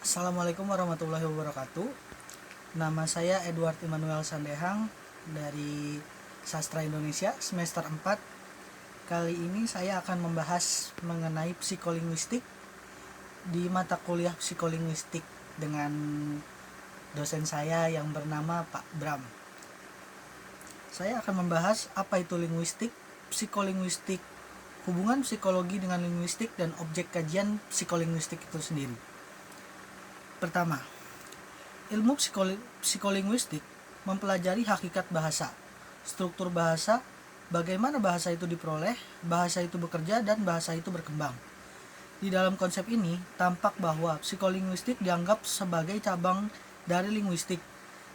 Assalamualaikum warahmatullahi wabarakatuh. Nama saya Edward Immanuel Sandehang dari Sastra Indonesia semester 4. Kali ini saya akan membahas mengenai psikolinguistik di mata kuliah psikolinguistik dengan dosen saya yang bernama Pak Bram. Saya akan membahas apa itu linguistik, psikolinguistik, hubungan psikologi dengan linguistik, dan objek kajian psikolinguistik itu sendiri. Pertama, ilmu psikolinguistik mempelajari hakikat bahasa, struktur bahasa, bagaimana bahasa itu diperoleh, bahasa itu bekerja, dan bahasa itu berkembang. Di dalam konsep ini, tampak bahwa psikolinguistik dianggap sebagai cabang dari linguistik,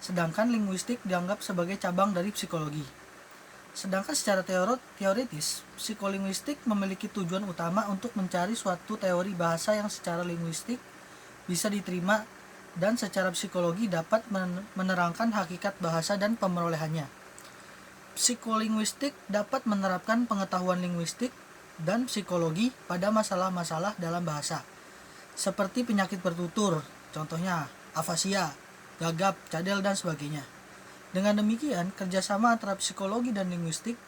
sedangkan linguistik dianggap sebagai cabang dari psikologi. Sedangkan secara teoritis, psikolinguistik memiliki tujuan utama untuk mencari suatu teori bahasa yang secara linguistik bisa diterima dan secara psikologi dapat menerangkan hakikat bahasa dan pemerolehannya. Psikolinguistik dapat menerapkan pengetahuan linguistik dan psikologi pada masalah-masalah dalam bahasa, seperti penyakit bertutur, contohnya afasia, gagap, cadel, dan sebagainya. Dengan demikian, kerjasama antara psikologi dan linguistik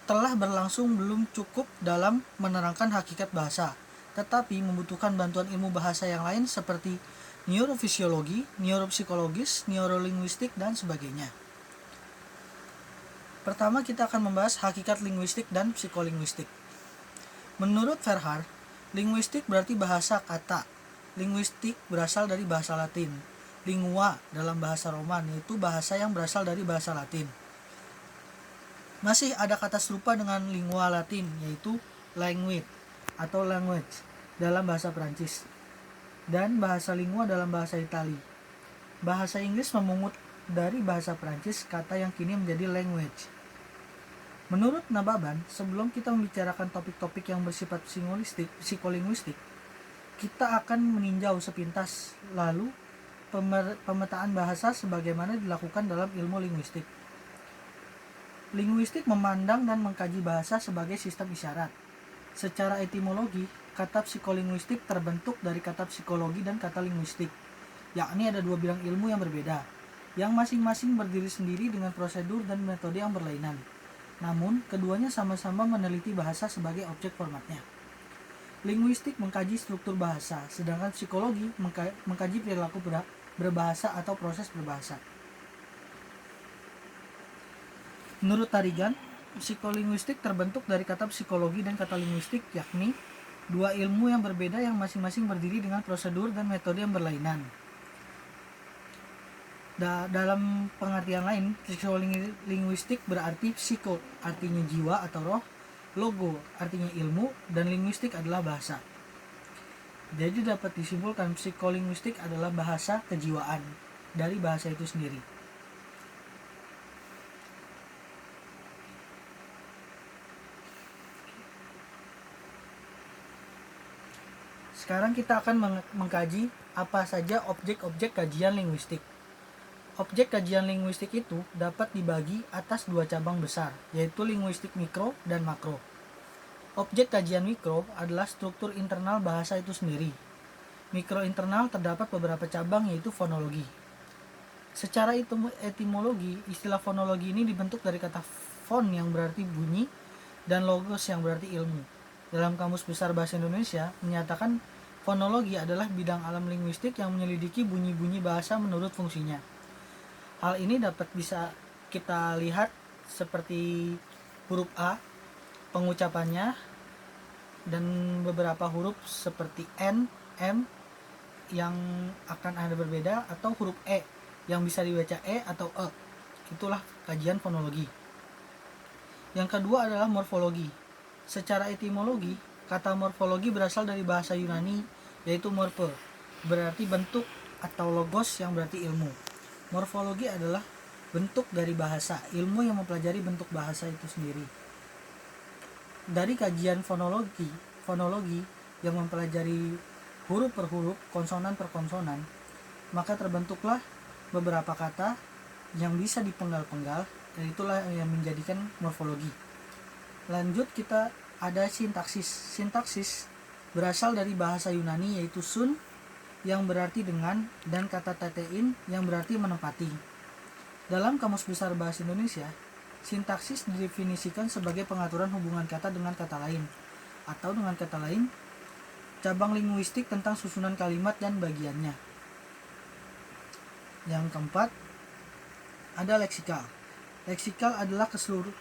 telah berlangsung belum cukup dalam menerangkan hakikat bahasa, tetapi membutuhkan bantuan ilmu bahasa yang lain seperti neurofisiologi, neuropsikologis, neurolinguistik, dan sebagainya. Pertama, kita akan membahas hakikat linguistik dan psikolinguistik. Menurut Verhaar, linguistik berarti bahasa kata. Linguistik berasal dari bahasa Latin. Lingua dalam bahasa Roman, yaitu bahasa yang berasal dari bahasa Latin. Masih ada kata serupa dengan lingua Latin, yaitu language atau language dalam bahasa Prancis, dan bahasa lingua dalam bahasa Itali. Bahasa Inggris memungut dari bahasa Prancis kata yang kini menjadi language. Menurut Nababan, sebelum kita membicarakan topik-topik yang bersifat psikolinguistik, kita akan meninjau sepintas lalu pemetaan bahasa sebagaimana dilakukan dalam ilmu linguistik. Linguistik memandang dan mengkaji bahasa sebagai sistem isyarat. Secara etimologi, kata psikolinguistik terbentuk dari kata psikologi dan kata linguistik, yakni ada dua bidang ilmu yang berbeda, yang masing-masing berdiri sendiri dengan prosedur dan metode yang berlainan. Namun, keduanya sama-sama meneliti bahasa sebagai objek formatnya. Linguistik mengkaji struktur bahasa, sedangkan psikologi mengkaji perilaku berbahasa atau proses berbahasa. Menurut Tarigan, psikolinguistik terbentuk dari kata psikologi dan kata linguistik, yakni dua ilmu yang berbeda yang masing-masing berdiri dengan prosedur dan metode yang berlainan. Dalam pengertian lain, psikolinguistik berarti psiko, artinya jiwa atau roh, logo, artinya ilmu, dan linguistik adalah bahasa. Jadi dapat disimpulkan psikolinguistik adalah bahasa kejiwaan dari bahasa itu sendiri. Sekarang kita akan mengkaji apa saja objek-objek kajian linguistik. Objek kajian linguistik itu dapat dibagi atas dua cabang besar, yaitu linguistik mikro dan makro. Objek kajian mikro adalah struktur internal bahasa itu sendiri. Mikro internal terdapat beberapa cabang, yaitu fonologi. Secara etimologi, istilah fonologi ini dibentuk dari kata fon yang berarti bunyi dan logos yang berarti ilmu. Dalam Kamus Besar Bahasa Indonesia menyatakan fonologi adalah bidang alam linguistik yang menyelidiki bunyi-bunyi bahasa menurut fungsinya. Hal ini dapat bisa kita lihat seperti huruf A, pengucapannya, dan beberapa huruf seperti N, M yang akan ada berbeda, atau huruf E yang bisa dibaca E atau E. Itulah kajian fonologi. Yang kedua adalah morfologi. Secara etimologi, kata morfologi berasal dari bahasa Yunani, yaitu morphe, berarti bentuk, atau logos yang berarti ilmu. Morfologi adalah bentuk dari bahasa, ilmu yang mempelajari bentuk bahasa itu sendiri. Dari kajian fonologi yang mempelajari huruf per huruf, konsonan per konsonan, maka terbentuklah beberapa kata yang bisa dipenggal-penggal, dan itulah yang menjadikan morfologi. Lanjut, kita ada sintaksis. Sintaksis berasal dari bahasa Yunani, yaitu sun, yang berarti dengan, dan kata tetein yang berarti menempati. Dalam Kamus Besar Bahasa Indonesia, sintaksis didefinisikan sebagai pengaturan hubungan kata dengan kata lain, atau dengan kata lain, cabang linguistik tentang susunan kalimat dan bagiannya. Yang keempat, ada leksikal. Leksikal adalah keseluruhan